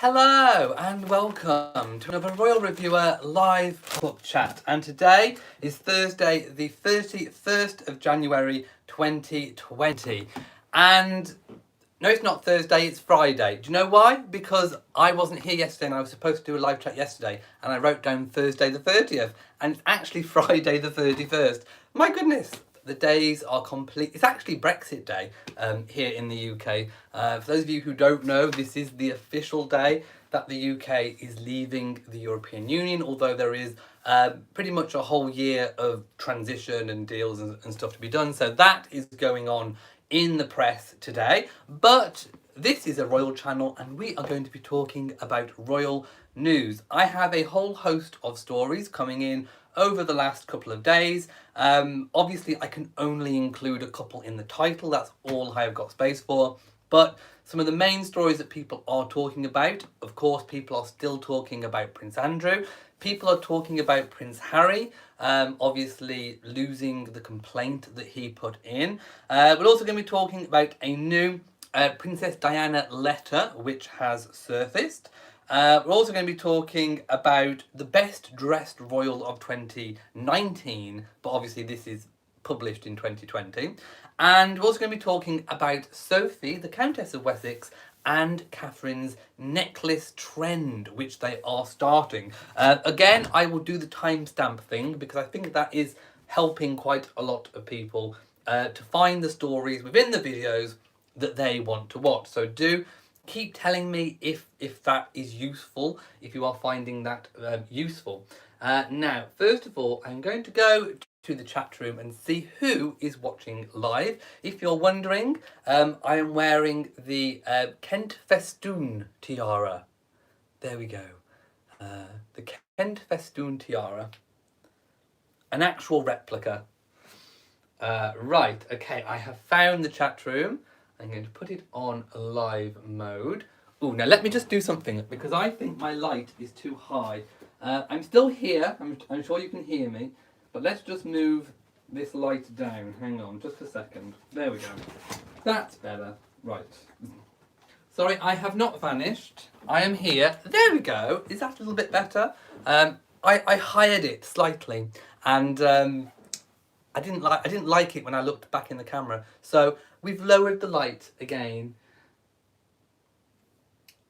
Hello and welcome to another Royal Reviewer live book chat. And today is Thursday, the 31st of January 2020. And no, it's not Thursday, it's Friday. Do you know why? Because I wasn't here yesterday and I was supposed to do a live chat yesterday and I wrote down Thursday the 30th and it's actually Friday the 31st. My goodness. The days are complete. It's actually Brexit Day here in the UK. For those of you who don't know, this is the official day that the UK is leaving the European Union, although there is pretty much a whole year of transition and deals and stuff to be done. So that is going on in the press today. But this is a royal channel and we are going to be talking about royal news. I have a whole host of stories coming in over the last couple of days. Obviously I can only include a couple in the title, that's all I have got space for, but some of the main stories that people are talking about, of course people are still talking about Prince Andrew, people are talking about Prince Harry, obviously losing the complaint that he put in. We're also going to be talking about a new Princess Diana letter which has surfaced. We're also going to be talking about the best dressed royal of 2019, but obviously this is published in 2020. And we're also going to be talking about Sophie, the Countess of Wessex, and Catherine's necklace trend, which they are starting. Again, I will do the timestamp thing because I think that is helping quite a lot of people to find the stories within the videos that they want to watch. So do keep telling me if that is useful, if you are finding that useful. Now, first of all, I'm going to go to the chat room and see who is watching live. If you're wondering, I am wearing the Kent festoon tiara. There we go. The Kent festoon tiara. An actual replica. Right, okay, I have found the chat room. I'm going to put it on live mode. Oh, now let me just do something because I think my light is too high. I'm still here. I'm sure you can hear me. But let's just move this light down. Hang on, just a second. There we go. That's better. Right. Sorry, I have not vanished. I am here. There we go. Is that a little bit better? I hired it slightly. And I didn't like it when I looked back in the camera. So we've lowered the light again.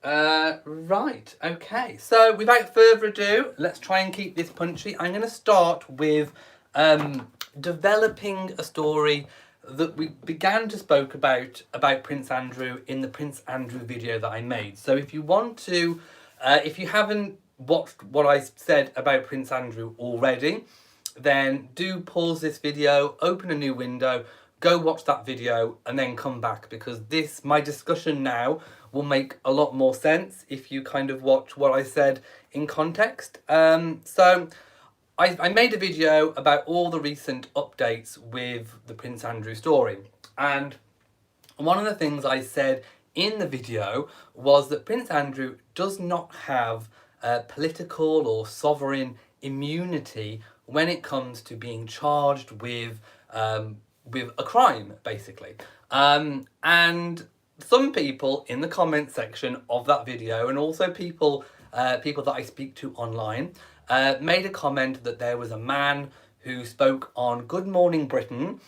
Right, okay. So without further ado, let's try and keep this punchy. I'm going to start with developing a story that we began to spoke about Prince Andrew in the Prince Andrew video that I made. So if you want to, if you haven't watched what I said about Prince Andrew already, then do pause this video, open a new window, go watch that video and then come back because my discussion now will make a lot more sense if you kind of watch what I said in context. So I made a video about all the recent updates with the Prince Andrew story, and one of the things I said in the video was that Prince Andrew does not have political or sovereign immunity when it comes to being charged with a crime, basically. And some people in the comment section of that video, and also people that I speak to online, made a comment that there was a man who spoke on Good Morning Britain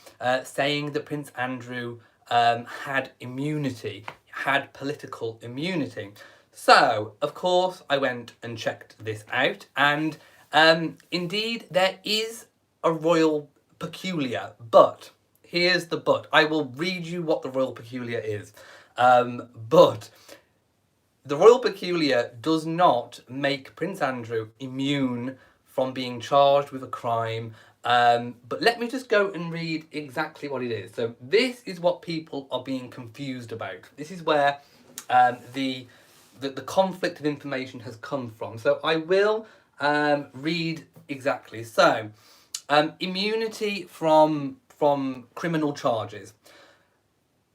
saying that Prince Andrew had immunity, had political immunity. So, of course, I went and checked this out, and indeed there is a royal peculiar, but here's the but. I will read you what the royal peculiar is. But the royal peculiar does not make Prince Andrew immune from being charged with a crime. But let me just go and read exactly what it is. So this is what people are being confused about. This is where the conflict of information has come from. So I will read exactly. So immunity from criminal charges.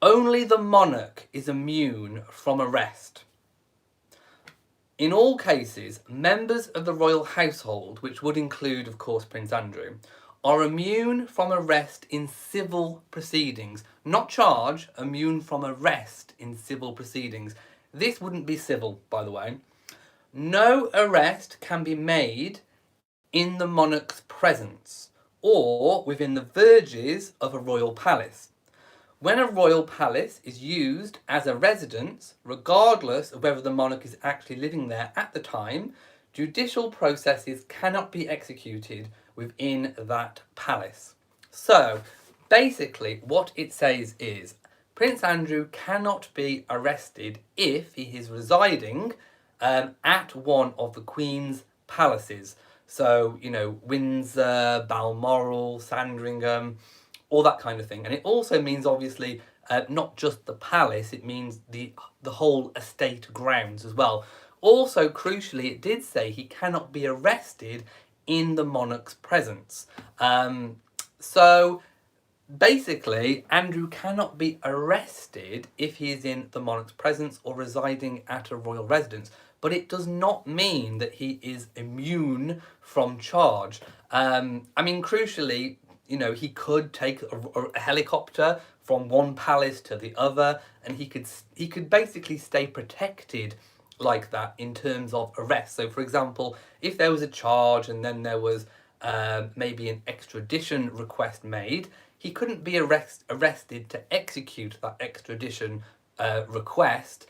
Only the monarch is immune from arrest. In all cases, members of the royal household, which would include, of course, Prince Andrew, are immune from arrest in civil proceedings. Not charge, immune from arrest in civil proceedings. This wouldn't be civil, by the way. No arrest can be made in the monarch's presence or within the verges of a royal palace. When a royal palace is used as a residence, regardless of whether the monarch is actually living there at the time, judicial processes cannot be executed within that palace. So, basically, what it says is Prince Andrew cannot be arrested if he is residing at one of the Queen's palaces. So, Windsor, Balmoral, Sandringham, all that kind of thing. And it also means, obviously, not just the palace, it means the whole estate grounds as well. Also, crucially, it did say he cannot be arrested in the monarch's presence. So, basically, Andrew cannot be arrested if he is in the monarch's presence or residing at a royal residence. But it does not mean that he is immune from charge. Crucially, he could take a helicopter from one palace to the other, and he could basically stay protected like that in terms of arrest. So, for example, if there was a charge and then there was maybe an extradition request made, he couldn't be arrested to execute that extradition request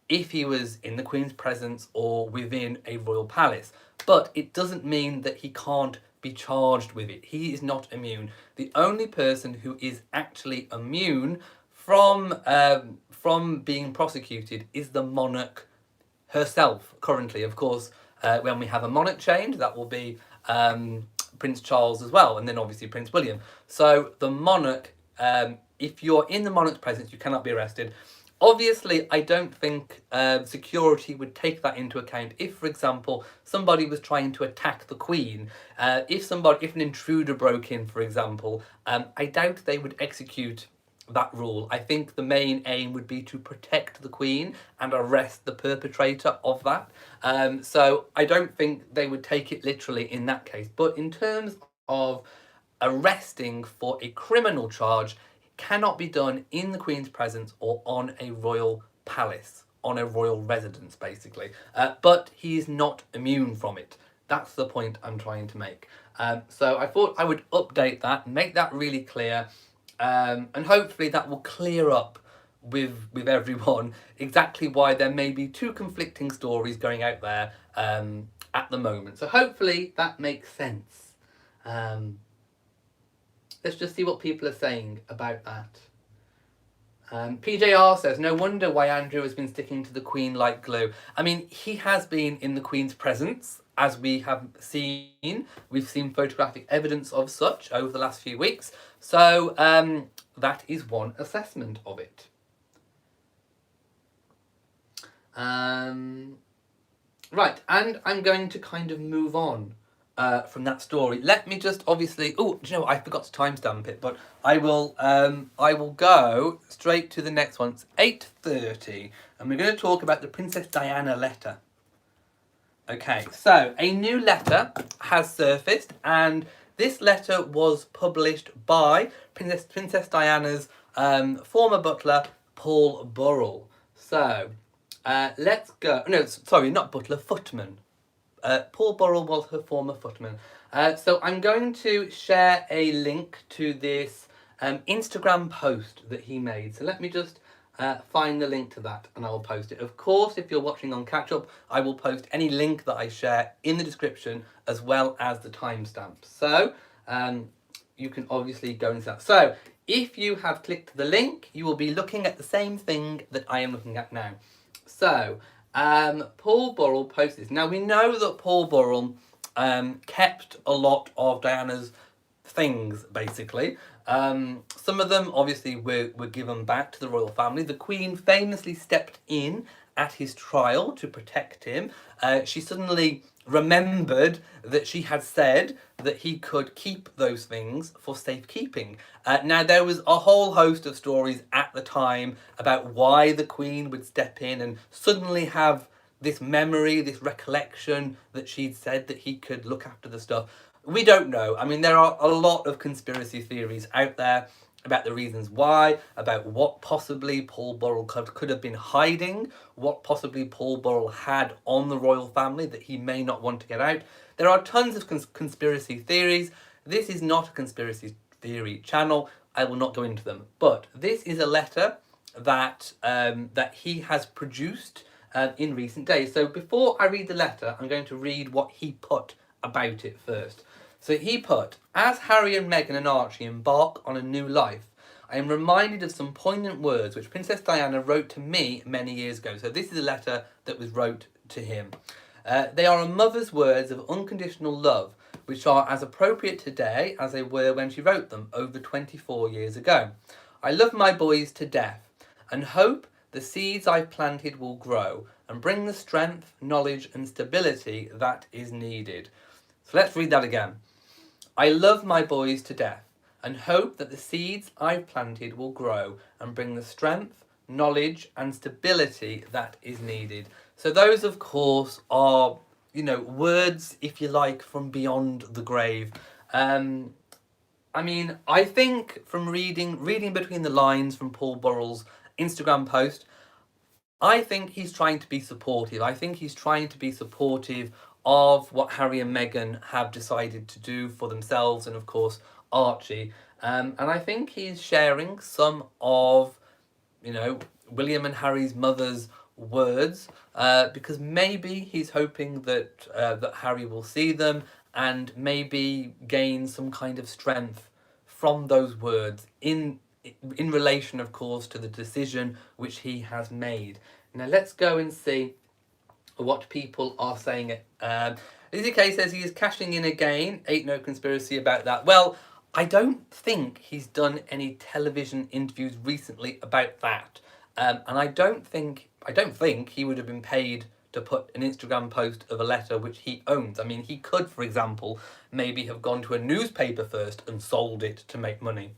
if he was in the Queen's presence or within a royal palace. But it doesn't mean that he can't be charged with it. He is not immune. The only person who is actually immune from being prosecuted is the monarch herself currently. Of course, when we have a monarch change, that will be Prince Charles as well, and then obviously Prince William. So the monarch, if you're in the monarch's presence, you cannot be arrested. Obviously, I don't think security would take that into account. If, for example, somebody was trying to attack the Queen, if an intruder broke in, for example, I doubt they would execute that rule. I think the main aim would be to protect the Queen and arrest the perpetrator of that. So I don't think they would take it literally in that case. But in terms of arresting for a criminal charge, cannot be done in the Queen's presence or on a royal palace, on a royal residence, basically. But he is not immune from it. That's the point I'm trying to make. So I thought I would update that, make that really clear, and hopefully that will clear up with everyone exactly why there may be two conflicting stories going out there at the moment. So hopefully that makes sense. Let's just see what people are saying about that. PJR says, no wonder why Andrew has been sticking to the Queen like glue. I mean, he has been in the Queen's presence, as we have seen. We've seen photographic evidence of such over the last few weeks. So that is one assessment of it. Right, and I'm going to kind of move on from that story. Let me just obviously... Oh, do you know what? I forgot to timestamp it, but I will go straight to the next one. It's 8:30, and we're going to talk about the Princess Diana letter. Okay, so a new letter has surfaced, and this letter was published by Princess Diana's former butler, Paul Burrell. So, let's go... No, sorry, not butler, footman. Paul Burrell was her former footman. So I'm going to share a link to this Instagram post that he made. So let me just find the link to that and I will post it. Of course, if you're watching on Catch Up, I will post any link that I share in the description as well as the timestamp. So you can obviously go into that. So if you have clicked the link, you will be looking at the same thing that I am looking at now. So... Paul Burrell posted this. Now, we know that Paul Burrell kept a lot of Diana's things, basically. Some of them, obviously, were given back to the royal family. The Queen famously stepped in at his trial to protect him. She suddenly remembered that she had said that he could keep those things for safekeeping. Now, there was a whole host of stories at the time about why the Queen would step in and suddenly have this memory, this recollection that she'd said that he could look after the stuff. We don't know. I mean, there are a lot of conspiracy theories out there. about the reasons why, about what possibly Paul Burrell could have been hiding, what possibly Paul Burrell had on the royal family that he may not want to get out. There are tons of conspiracy theories. This is not a conspiracy theory channel. I will not go into them. But this is a letter that that he has produced in recent days. So before I read the letter, I'm going to read what he put about it first. So he put, as Harry and Meghan and Archie embark on a new life, I am reminded of some poignant words which Princess Diana wrote to me many years ago. So this is a letter that was wrote to him. They are a mother's words of unconditional love, which are as appropriate today as they were when she wrote them over 24 years ago. I love my boys to death and hope the seeds I've planted will grow and bring the strength, knowledge and stability that is needed. So let's read that again. I love my boys to death and hope that the seeds I've planted will grow and bring the strength, knowledge and stability that is needed. So those, of course, are, words, if you like, from beyond the grave. I mean, I think from reading between the lines from Paul Burrell's Instagram post, I think he's trying to be supportive. I think he's trying to be supportive of what Harry and Meghan have decided to do for themselves and, of course, Archie. And I think he's sharing some of, William and Harry's mother's words because maybe he's hoping that that Harry will see them and maybe gain some kind of strength from those words in relation, of course, to the decision which he has made. Now let's go and see what people are saying. Lizzie Kay says he is cashing in again. Ain't no conspiracy about that. Well, I don't think he's done any television interviews recently about that. And I don't think he would have been paid to put an Instagram post of a letter which he owns. I mean, he could, for example, maybe have gone to a newspaper first and sold it to make money.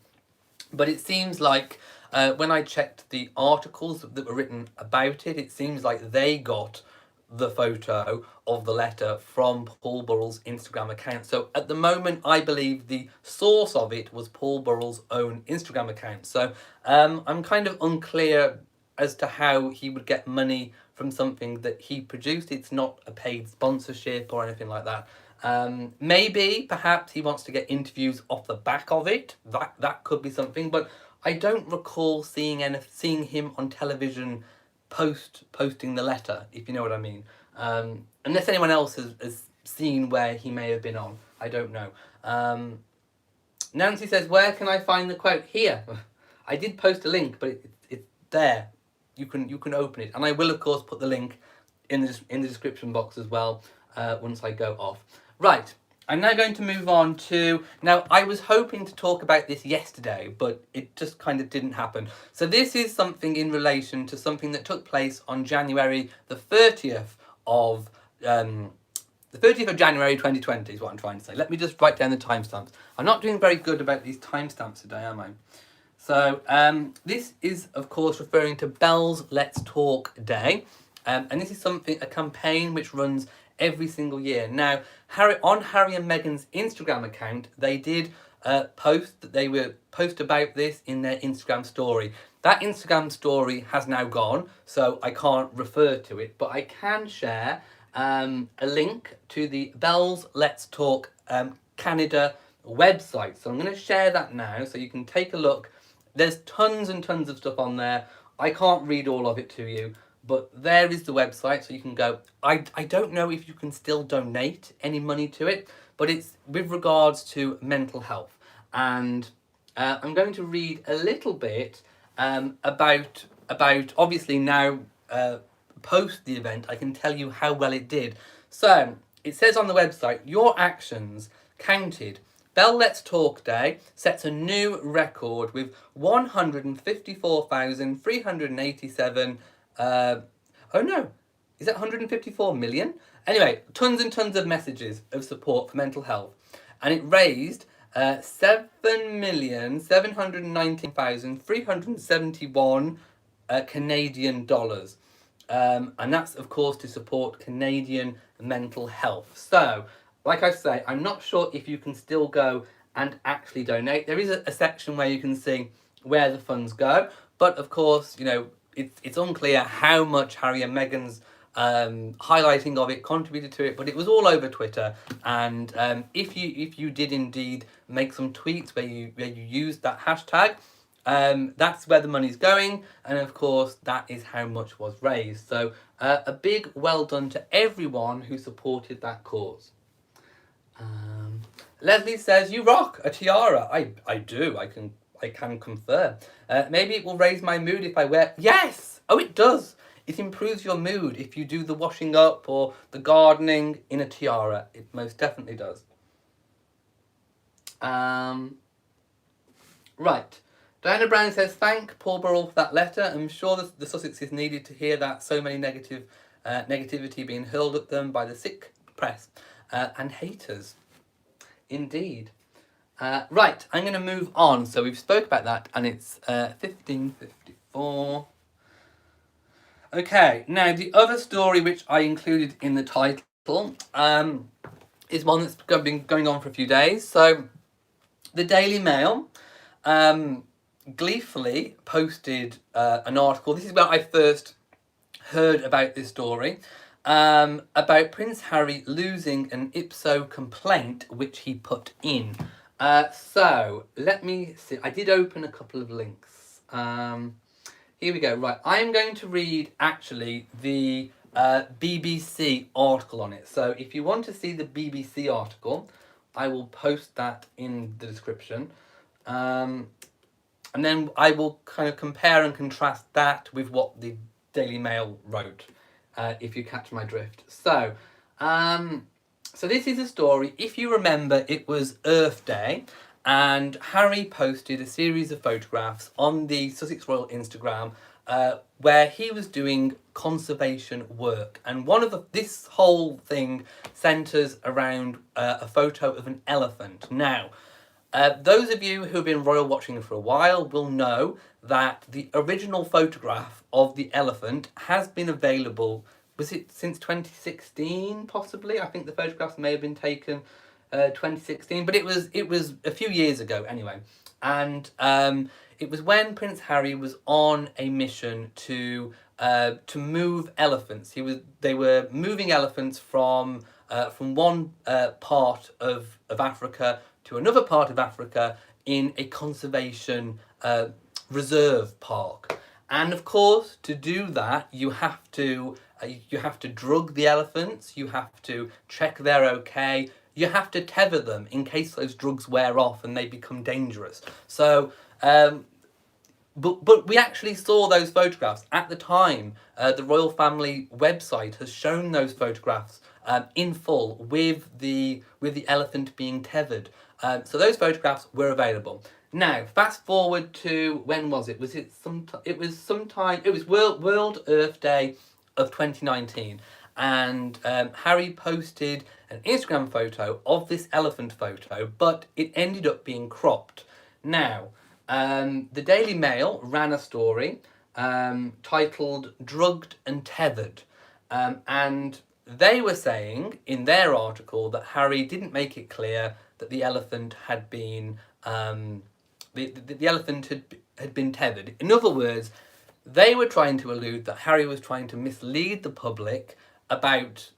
But it seems like when I checked the articles that were written about it, it seems like they got the photo of the letter from Paul Burrell's Instagram account. So at the moment, I believe the source of it was Paul Burrell's own Instagram account. So I'm kind of unclear as to how he would get money from something that he produced. It's not a paid sponsorship or anything like that. Maybe, perhaps he wants to get interviews off the back of it. That could be something, but I don't recall seeing him on television posting the letter, if you know what I mean. Unless anyone else has seen where he may have been on. I don't know. Nancy says, where can I find the quote? Here. I did post a link, but it's there. You can open it. And I will, of course, put the link in the description box as well once I go off. Right. I'm now going to move on to... Now, I was hoping to talk about this yesterday, but it just kind of didn't happen. So this is something in relation to something that took place on January the 30th of... the 30th of January 2020 is what I'm trying to say. Let me just write down the timestamps. I'm not doing very good about these timestamps today, am I? So this is, of course, referring to Bell's Let's Talk Day. And this is a campaign which runs every single year. Now, on Harry and Meghan's Instagram account, they did post about this in their Instagram story. That Instagram story has now gone, so I can't refer to it, but I can share a link to the Bells Let's Talk Canada website. So I'm going to share that now so you can take a look. There's tons and tons of stuff on there. I can't read all of it to you, but there is the website, so you can go. I don't know if you can still donate any money to it, but it's with regards to mental health. And I'm going to read a little bit about obviously now post the event, I can tell you how well it did. So it says on the website, your actions counted. Bell Let's Talk Day sets a new record with 154,387 oh no, is that 154 million? Anyway, tons and tons of messages of support for mental health. And it raised 7,719,371 Canadian dollars. And that's, of course, to support Canadian mental health. So, like I say, I'm not sure if you can still go and actually donate. There is a section where you can see where the funds go, but of course, you know, it's unclear how much Harry and Meghan's highlighting of it contributed to it, but it was all over Twitter. And if you did indeed make some tweets where you used that hashtag, that's where the money's going, and of course that is how much was raised. So a big well done to everyone who supported that cause. Leslie says, "You rock a tiara." I do. I can confirm. Maybe it will raise my mood if I wear. Yes. Oh, it does. It improves your mood if you do the washing up or the gardening in a tiara. It most definitely does. Right. Diana Brown says, "Thank Paul Burrell for that letter. I'm sure the Sussexes needed to hear that. So many negativity being hurled at them by the sick press and haters." Indeed. Right, I'm going to move on. So we've spoke about that, and it's 1554. Okay, now the other story which I included in the title is one that's been going on for a few days. So the Daily Mail gleefully posted an article. This is where I first heard about this story. About Prince Harry losing an IPSO complaint which he put in. So let me see. I did open a couple of links. Here we go. Right, I'm going to read actually the BBC article on it. So if you want to see the BBC article, I will post that in the description. And then I will kind of compare and contrast that with what the Daily Mail wrote. If you catch my drift. So this is a story. If you remember, it was Earth Day, and Harry posted a series of photographs on the SusexRoyal Instagram where he was doing conservation work. And this whole thing centres around a photo of an elephant. Now, those of you who have been royal watching for a while will know that the original photograph of the elephant has been available, was it since 2016 possibly? I think the photographs may have been taken 2016, but it was a few years ago anyway. And it was when Prince Harry was on a mission to move elephants. They were moving elephants from one part of Africa to another part of Africa in a conservation reserve park. And of course, to do that, you have to drug the elephants, you have to check they're okay, you have to tether them in case those drugs wear off and they become dangerous. So, but we actually saw those photographs at the time. The royal family website has shown those photographs in full with the elephant being tethered. So those photographs were available. Now, fast forward to, when was it? It was World Earth Day of 2019. And Harry posted an Instagram photo of this elephant photo, but it ended up being cropped. Now, the Daily Mail ran a story titled "Drugged and Tethered." And they were saying in their article that Harry didn't make it clear that the elephant had been the elephant had been tethered. In other words, they were trying to allude that Harry was trying to mislead the public about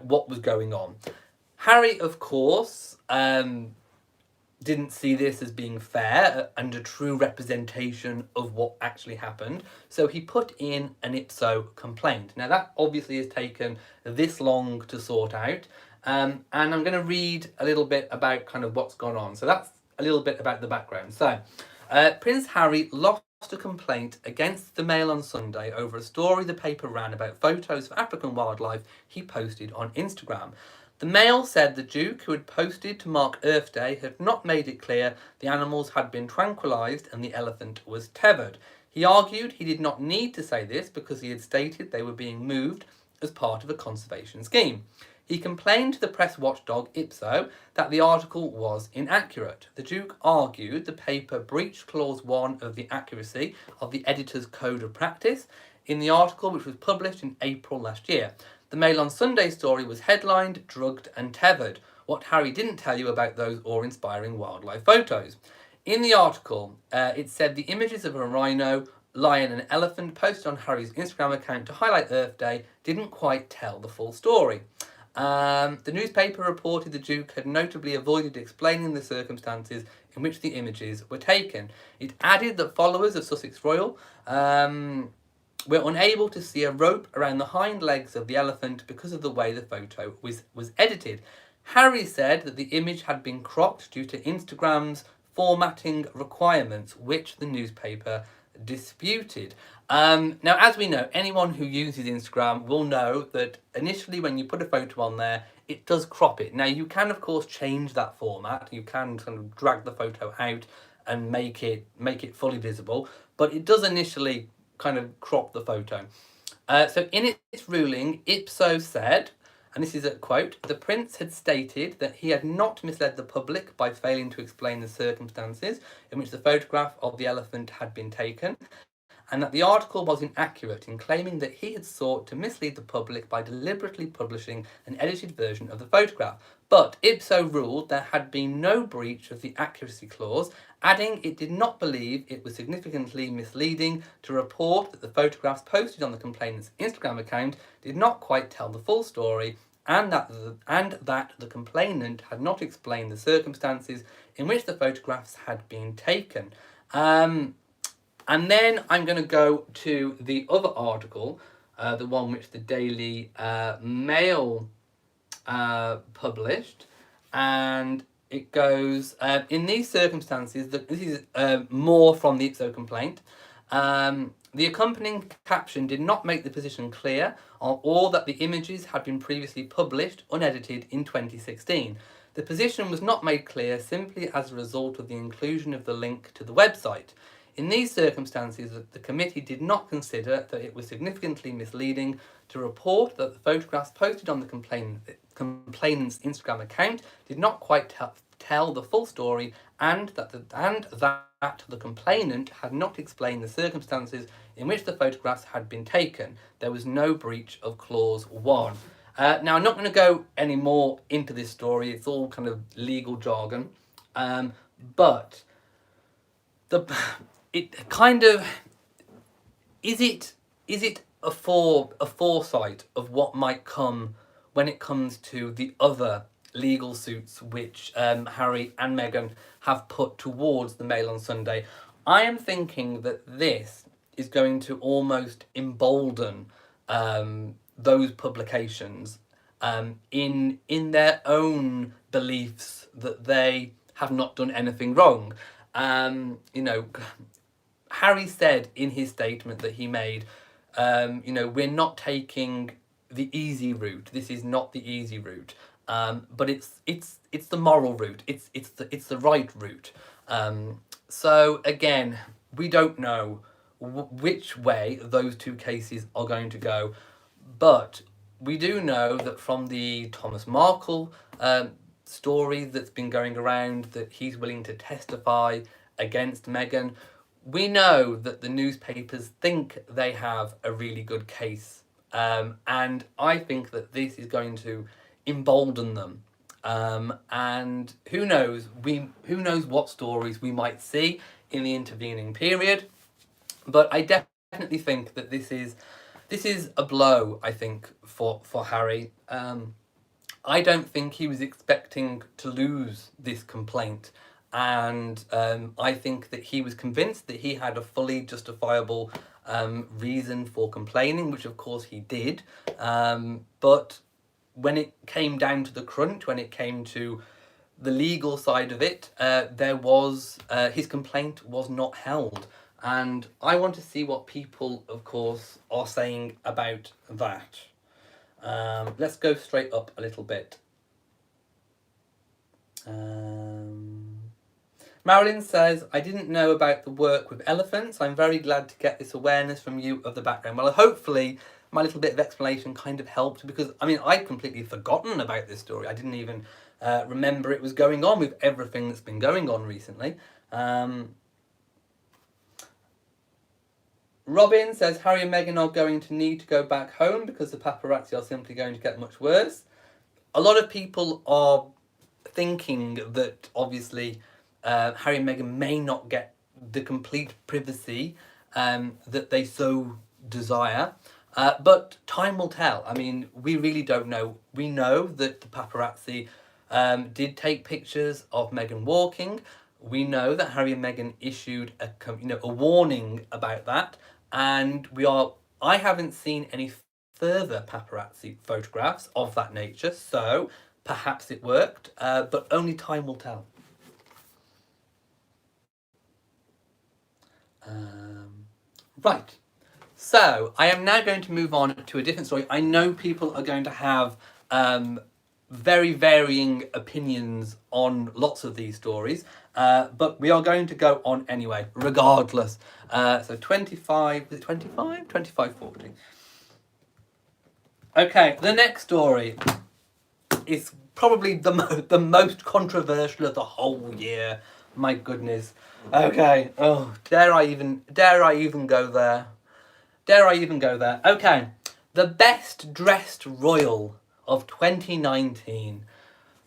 what was going on. Harry, of course, didn't see this as being fair and a true representation of what actually happened, so he put in an IPSO complaint. Now that obviously has taken this long to sort out, and I'm going to read a little bit about kind of what's gone on. So that's a little bit about the background. So Prince Harry lost a complaint against the Mail on Sunday over a story the paper ran about photos of African wildlife he posted on Instagram. The Mail said the Duke, who had posted to mark Earth Day, had not made it clear the animals had been tranquilised and the elephant was tethered. He argued he did not need to say this because he had stated they were being moved as part of a conservation scheme. He complained to the press watchdog IPSO that the article was inaccurate. The Duke argued the paper breached Clause 1 of the accuracy of the editor's code of practice in the article, which was published in April last year. The Mail on Sunday story was headlined "Drugged and Tethered." what Harry didn't tell you about those awe-inspiring wildlife photos. In the article, it said the images of a rhino, lion and elephant posted on Harry's Instagram account to highlight Earth Day didn't quite tell the full story. The newspaper reported the Duke had notably avoided explaining the circumstances in which the images were taken. It added that followers of Sussex Royal were unable to see a rope around the hind legs of the elephant because of the way the photo was edited. Harry said that the image had been cropped due to Instagram's formatting requirements, which the newspaper disputed. Now, as we know, anyone who uses Instagram will know that initially when you put a photo on there, it does crop it. Now, you can, of course, change that format. You can kind of drag the photo out and make it fully visible, but it does initially kind of crop the photo. So in its ruling, IPSO said, and this is a quote, the Prince had stated that he had not misled the public by failing to explain the circumstances in which the photograph of the elephant had been taken, and that the article was inaccurate in claiming that he had sought to mislead the public by deliberately publishing an edited version of the photograph. But IPSO ruled there had been no breach of the accuracy clause, adding it did not believe it was significantly misleading to report that the photographs posted on the complainant's Instagram account did not quite tell the full story, and that the complainant had not explained the circumstances in which the photographs had been taken. And then I'm going to go to the other article, the one which the Daily Mail published, and it goes, in these circumstances, this is more from the IPSO complaint, the accompanying caption did not make the position clear, or that the images had been previously published, unedited, in 2016. The position was not made clear simply as a result of the inclusion of the link to the website. In these circumstances, the committee did not consider that it was significantly misleading to report that the photographs posted on the complainant's Instagram account did not quite tell the full story, and that the complainant had not explained the circumstances in which the photographs had been taken. There was no breach of Clause 1. Now, I'm not going to go any more into this story. It's all kind of legal jargon. But it kind of... Is it a foresight of what might come when it comes to the other legal suits which Harry and Meghan have put towards the Mail on Sunday? I am thinking that this is going to almost embolden those publications in their own beliefs that they have not done anything wrong. Harry said in his statement that he made, we're not taking the easy route. This is not the easy route. But it's the moral route. It's the right route. So again, we don't know which way those two cases are going to go, but we do know that from the Thomas Markle story that's been going around that he's willing to testify against Meghan, we know that the newspapers think they have a really good case, and I think that this is going to embolden them. And who knows what stories we might see in the intervening period. But I definitely think that this is a blow, I think, for Harry. I don't think he was expecting to lose this complaint. And I think that he was convinced that he had a fully justifiable reason for complaining, which of course he did. But when it came down to the crunch, when it came to the legal side of it, his complaint was not held. And I want to see what people, of course, are saying about that. Let's go straight up a little bit. Marilyn says, I didn't know about the work with elephants. I'm very glad to get this awareness from you of the background. Well, hopefully my little bit of explanation kind of helped, because, I'd completely forgotten about this story. I didn't even remember it was going on with everything that's been going on recently. Robin says, Harry and Meghan are going to need to go back home because the paparazzi are simply going to get much worse. A lot of people are thinking that obviously Harry and Meghan may not get the complete privacy that they so desire. But time will tell. I mean, we really don't know. We know that the paparazzi did take pictures of Meghan walking. We know that Harry and Meghan issued a warning about that, and I haven't seen any further paparazzi photographs of that nature. So perhaps it worked, but only time will tell. Right. So, I am now going to move on to a different story. I know people are going to have very varying opinions on lots of these stories, but we are going to go on anyway, regardless. So 25, is it 25? 25:40. Okay, the next story is probably the most controversial of the whole year. My goodness. Okay. Oh, dare I even go there? Dare I even go there? Okay. The best dressed royal of 2019.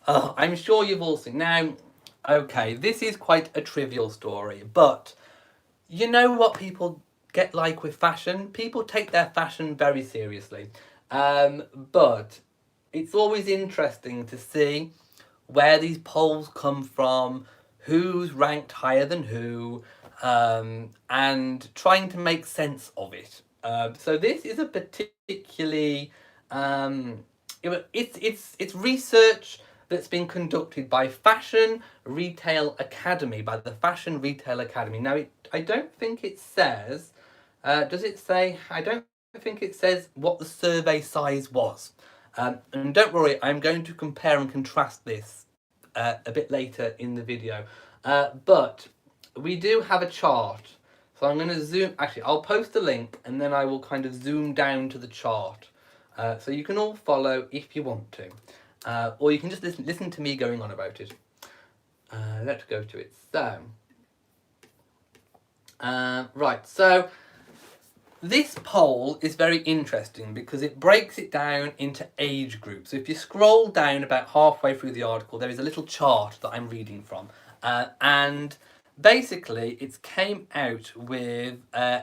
Oh, I'm sure you've all seen. Now, okay, this is quite a trivial story, but you know what people get like with fashion? People take their fashion very seriously. But it's always interesting to see where these polls come from, who's ranked higher than who, and trying to make sense of it. So this is a particularly it's research that's been conducted by Fashion Retail Academy, by the Fashion Retail Academy. Now, I don't think it says, does it say? I don't think it says what the survey size was. And don't worry, I'm going to compare and contrast this a bit later in the video. But we do have a chart. So I'm going to zoom, actually I'll post a link and then I will kind of zoom down to the chart. So you can all follow if you want to. Or you can just listen to me going on about it. Let's go to it. So, right, so this poll is very interesting because it breaks it down into age groups. So if you scroll down about halfway through the article, there is a little chart that I'm reading from. And basically, it came out with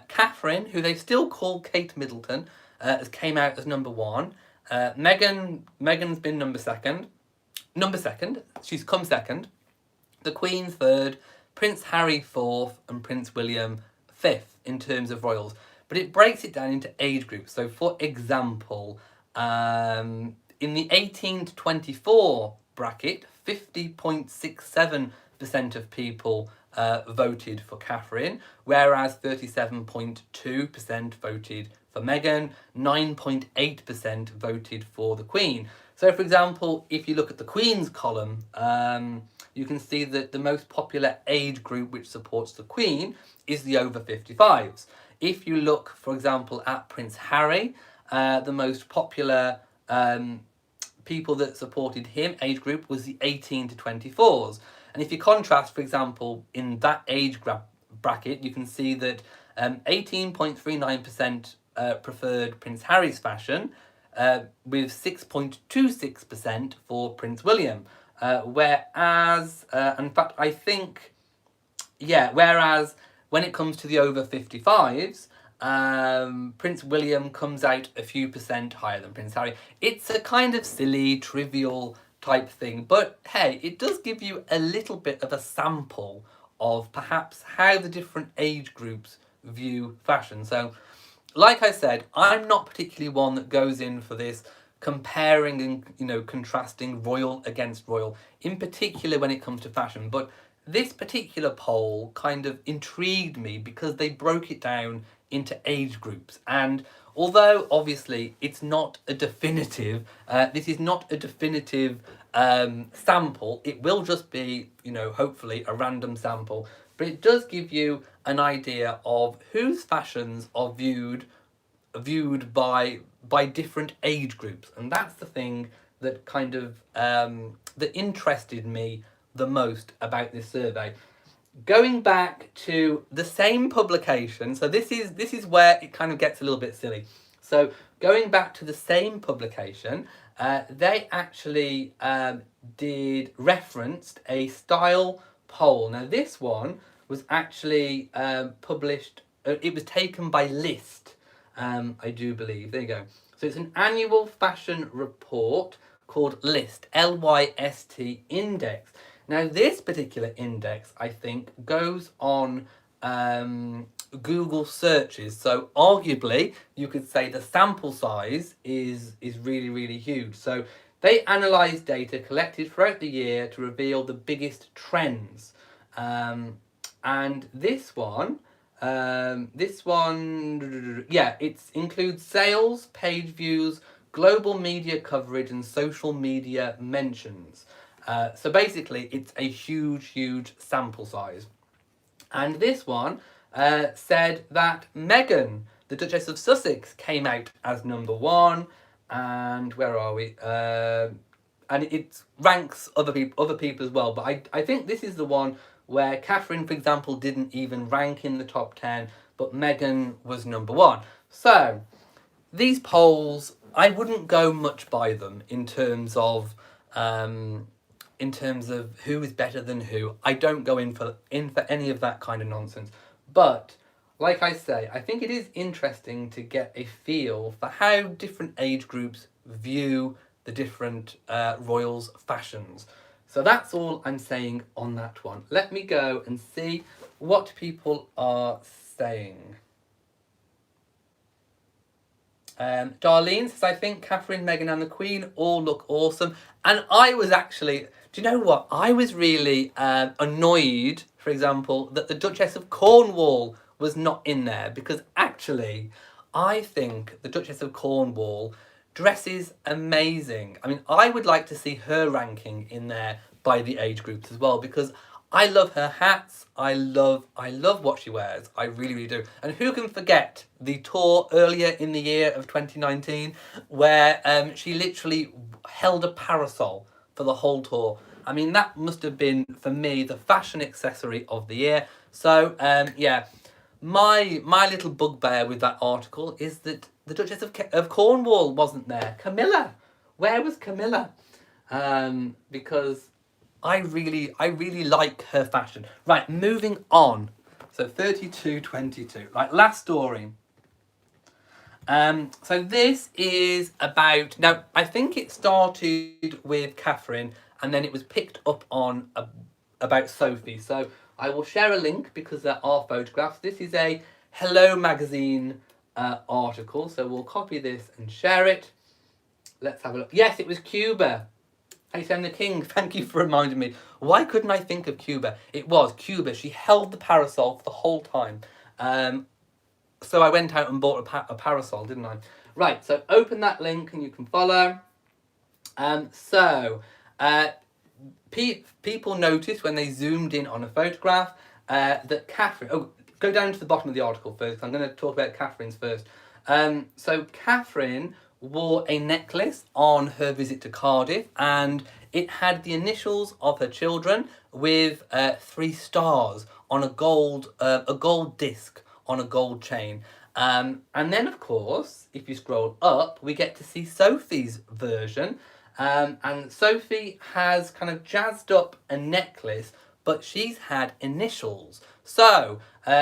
Catherine, who they still call Kate Middleton, has came out as number one. Meghan's been number second. She's come second. The Queen's third, Prince Harry fourth, and Prince William fifth in terms of royals. But it breaks it down into age groups. So, for example, in the 18 to 24 bracket, 50.67% of people voted for Catherine, whereas 37.2% voted for Meghan, 9.8% voted for the Queen. So, for example, if you look at the Queen's column, you can see that the most popular age group which supports the Queen is the over 55s. If you look, for example, at Prince Harry, the most popular people that supported him, age group, was the 18 to 24s. And if you contrast, for example, in that age bracket, you can see that 18.39% preferred Prince Harry's fashion, with 6.26% for Prince William. Whereas, in fact, I think, whereas when it comes to the over 55s, Prince William comes out a few percent higher than Prince Harry. It's a kind of silly, trivial type thing, but hey, it does give you a little bit of a sample of perhaps how the different age groups view fashion. So, like I said, I'm not particularly one that goes in for this comparing and contrasting royal against royal, in particular when it comes to fashion, but this particular poll kind of intrigued me because they broke it down into age groups. And although obviously it's not a definitive, this is not a definitive sample, it will just be, hopefully a random sample, but it does give you an idea of whose fashions are viewed by different age groups. And that's the thing that kind of, that interested me the most about this survey. Going back to the same publication, so this is where it kind of gets a little bit silly. So going back to the same publication, they actually did referenced a style poll. Now this one was actually published. It was taken by List, I do believe. There you go. So it's an annual fashion report called List, Lyst Index. Now this particular index, I think, goes on Google searches. So arguably, you could say the sample size is really, really huge. So they analysed data collected throughout the year to reveal the biggest trends. And this one, yeah, it includes sales, page views, global media coverage, and social media mentions. So basically, it's a huge, huge sample size. And this one said that Meghan, the Duchess of Sussex, came out as number one. And where are we? And it ranks other people as well. But I think this is the one where Catherine, for example, didn't even rank in the top 10, but Meghan was number one. So these polls, I wouldn't go much by them in terms of who is better than who. I don't go in for any of that kind of nonsense. But like I say, I think it is interesting to get a feel for how different age groups view the different royals' fashions. So that's all I'm saying on that one. Let me go and see what people are saying. Darlene says, I think Catherine, Meghan and the Queen all look awesome. And I was actually, do you know what? I was really annoyed, for example, that the Duchess of Cornwall was not in there, because actually I think the Duchess of Cornwall dresses amazing. I mean, I would like to see her ranking in there by the age groups as well, because I love her hats. I love what she wears. I really, really do. And who can forget the tour earlier in the year of 2019 where she literally held a parasol for the whole tour. I mean, that must have been, for me, the fashion accessory of the year. So, yeah, my little bugbear with that article is that the Duchess of Cornwall wasn't there. Camilla. Where was Camilla? Because I really like her fashion. Right, moving on. So 3222. Right, last story. So this is about, now I think it started with Catherine and then it was picked up on about Sophie. So I will share a link because there are photographs. This is a Hello Magazine article. So we'll copy this and share it. Let's have a look. Yes, it was Cuba. Hey Sam the King, thank you for reminding me. Why couldn't I think of Cuba? It was Cuba. She held the parasol for the whole time. So I went out and bought a parasol, didn't I? Right, so open that link and you can follow. People noticed when they zoomed in on a photograph that Catherine... Oh, go down to the bottom of the article first. I'm going to talk about Catherine's first. So Catherine wore a necklace on her visit to Cardiff, and it had the initials of her children with 3 stars on a gold disc on a gold chain. And then, of course, if you scroll up, we get to see Sophie's version. And Sophie has kind of jazzed up a necklace, but she's had initials. So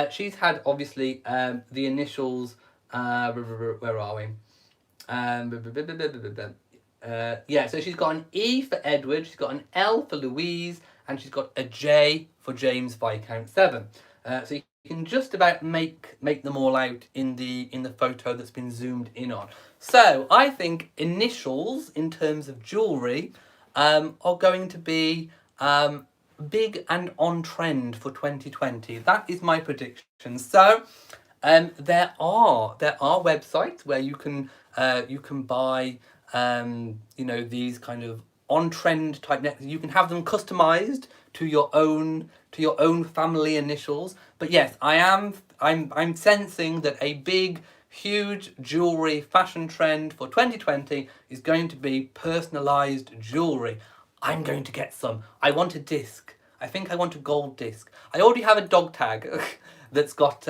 she's had, obviously, the initials... where are we? Yeah, so she's got an E for Edward, she's got an L for Louise, and she's got a J for James Viscount 7. So you can just about make them all out in the photo that's been zoomed in on. So I think initials in terms of jewellery are going to be big and on trend for 2020. That is my prediction. So there are websites where you can buy these kind of on trend type necklaces. You can have them customized to your own family initials. But yes, I'm sensing that a big, huge jewelry fashion trend for 2020 is going to be personalized jewelry. I'm going to get some. I want a disc. I think I want a gold disc. I already have a dog tag that's got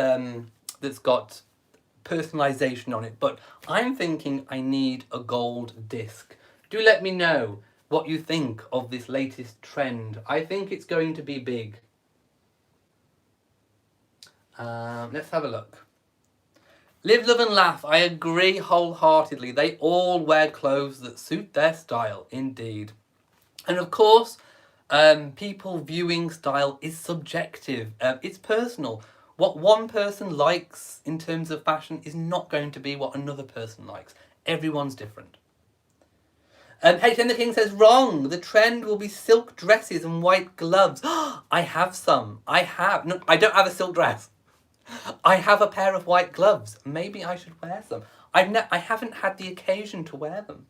personalisation on it, but I'm thinking I need a gold disc. Do let me know what you think of this latest trend. I think it's going to be big. Let's have a look. Live, love and laugh. I agree wholeheartedly. They all wear clothes that suit their style, indeed. And of course, people viewing style is subjective. It's personal. What one person likes in terms of fashion is not going to be what another person likes. Everyone's different. H.M. the King says, wrong. The trend will be silk dresses and white gloves. I have some. I have. No, I don't have a silk dress. I have a pair of white gloves. Maybe I should wear some. I haven't had the occasion to wear them.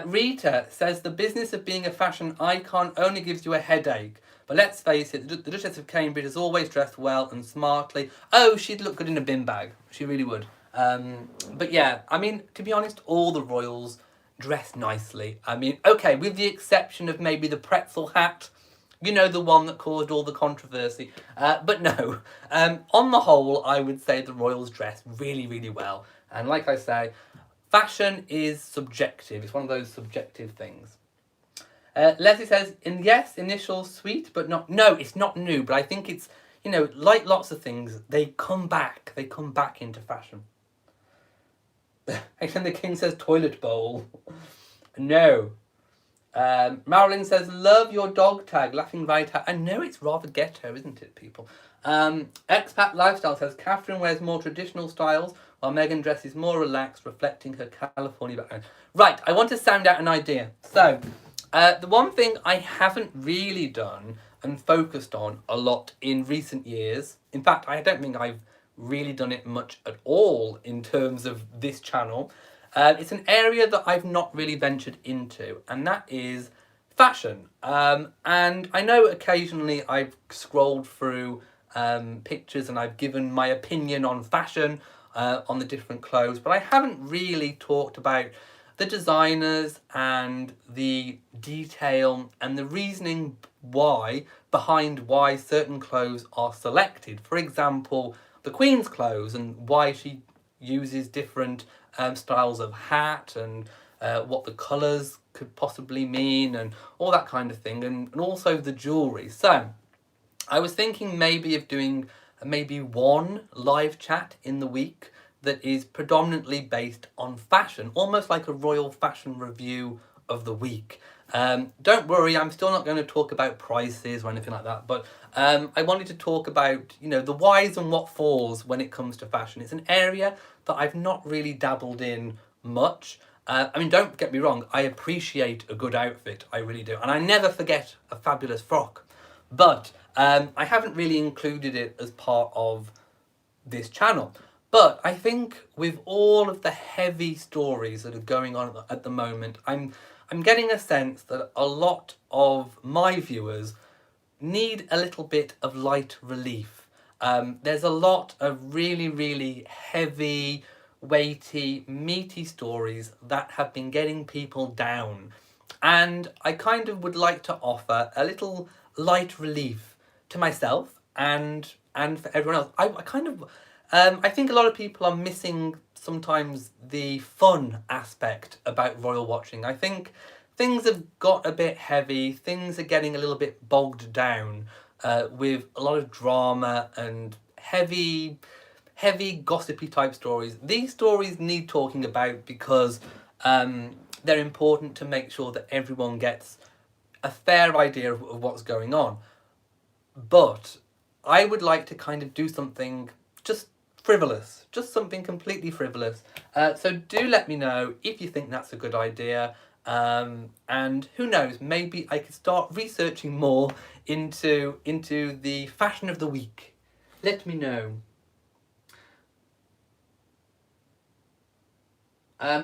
Rita says, the business of being a fashion icon only gives you a headache. But let's face it, the Duchess of Cambridge has always dressed well and smartly. Oh, she'd look good in a bin bag. She really would. But yeah, I mean, to be honest, all the royals dress nicely. I mean, okay, with the exception of maybe the pretzel hat, you know, the one that caused all the controversy. But no, on the whole, I would say the royals dress really, really well. And like I say, fashion is subjective. It's one of those subjective things. Leslie says, yes, initial sweet, but not... No, it's not new, but I think it's, you know, like lots of things, they come back. They come back into fashion. And the King says, toilet bowl. No. Marilyn says, love your dog tag, laughing right out. I know it's rather ghetto, isn't it, people? Expat Lifestyle says, Catherine wears more traditional styles, while Meghan dresses more relaxed, reflecting her California background. Right, I want to sound out an idea. So, the one thing I haven't really done and focused on a lot in recent years, in fact, I don't think I've really done it much at all in terms of this channel, it's an area that I've not really ventured into, and that is fashion. And I know occasionally I've scrolled through pictures and I've given my opinion on fashion, on the different clothes, but I haven't really talked about the designers and the detail and the reasoning behind why certain clothes are selected. For example, the Queen's clothes and why she uses different styles of hat and what the colours could possibly mean and all that kind of thing, and also the jewellery. So I was thinking maybe of doing maybe one live chat in the week that is predominantly based on fashion, almost like a royal fashion review of the week. Don't worry, I'm still not going to talk about prices or anything like that, but I wanted to talk about, you know, the whys and what falls when it comes to fashion. It's an area that I've not really dabbled in much. I mean, don't get me wrong, I appreciate a good outfit, I really do, and I never forget a fabulous frock, but I haven't really included it as part of this channel. But I think with all of the heavy stories that are going on at the moment, I'm getting a sense that a lot of my viewers need a little bit of light relief. There's a lot of really, really heavy, weighty, meaty stories that have been getting people down. And I kind of would like to offer a little light relief to myself and for everyone else. I think a lot of people are missing sometimes the fun aspect about royal watching. I think things have got a bit heavy, things are getting a little bit bogged down with a lot of drama and heavy gossipy type stories. These stories need talking about because they're important to make sure that everyone gets a fair idea of what's going on. But I would like to kind of do something just frivolous, just something completely frivolous. So do let me know if you think that's a good idea. And who knows, maybe I could start researching more into the fashion of the week. Let me know.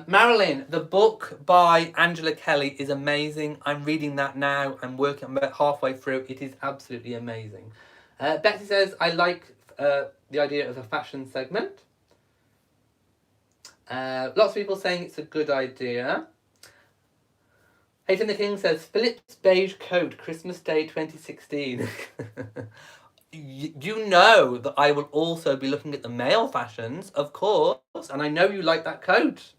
Marilyn, the book by Angela Kelly is amazing. I'm reading that now. I'm about halfway through. It is absolutely amazing. Betsy says, I like the idea of a fashion segment. Lots of people saying it's a good idea. Hayden the King says, Philip's beige coat, Christmas Day 2016. you know that I will also be looking at the male fashions, of course, and I know you like that coat.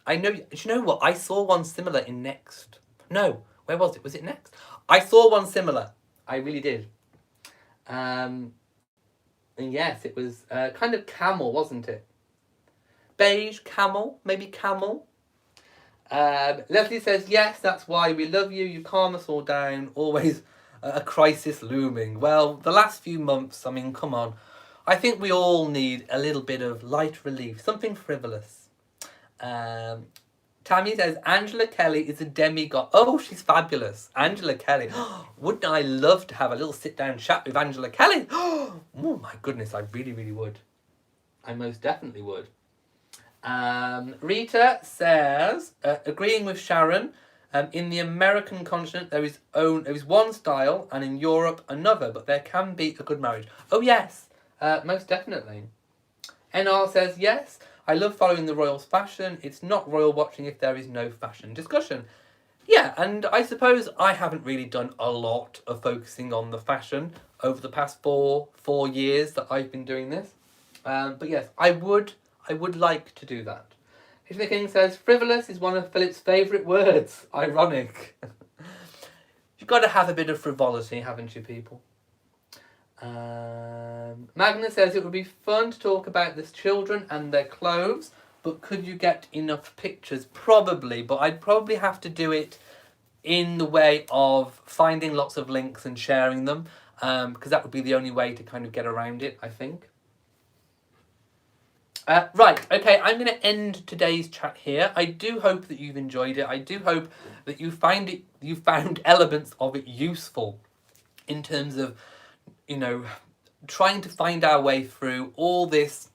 I know. Do you know what? I saw one similar in Next. No, where was it? Was it Next? I saw one similar. I really did. And yes, it was kind of camel, wasn't it? Beige, camel, maybe camel. Leslie says, yes, that's why we love you. You calm us all down. Always a crisis looming. Well, the last few months, I mean, come on. I think we all need a little bit of light relief, something frivolous. Tammy says, Angela Kelly is a demigod. Oh, she's fabulous. Angela Kelly. Wouldn't I love to have a little sit-down chat with Angela Kelly? Oh, my goodness, I really, really would. I most definitely would. Rita says, agreeing with Sharon, in the American continent there is one style, and in Europe another, but there can be a good marriage. Oh yes, most definitely. NR says, yes, I love following the royals' fashion. It's not royal watching if there is no fashion discussion. Yeah, and I suppose I haven't really done a lot of focusing on the fashion over the past four years that I've been doing this. But yes, I would like to do that. Hitler King says, frivolous is one of Philip's favourite words. Ironic. You've got to have a bit of frivolity, haven't you, people? Magna says, it would be fun to talk about the children and their clothes, but could you get enough pictures? Probably, but I'd probably have to do it in the way of finding lots of links and sharing them, because that would be the only way to kind of get around it, I think. Right, okay, I'm going to end today's chat here. I do hope that you've enjoyed it. I do hope that you found elements of it useful in terms of, you know, trying to find our way through all this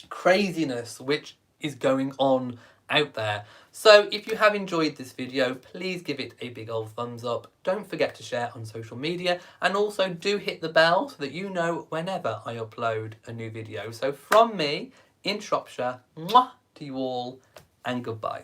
craziness which is going on out there. So if you have enjoyed this video, please give it a big old thumbs up. Don't forget to share on social media, and also do hit the bell so that you know whenever I upload a new video. So from me, in Shropshire, mwah, to you all, and goodbye.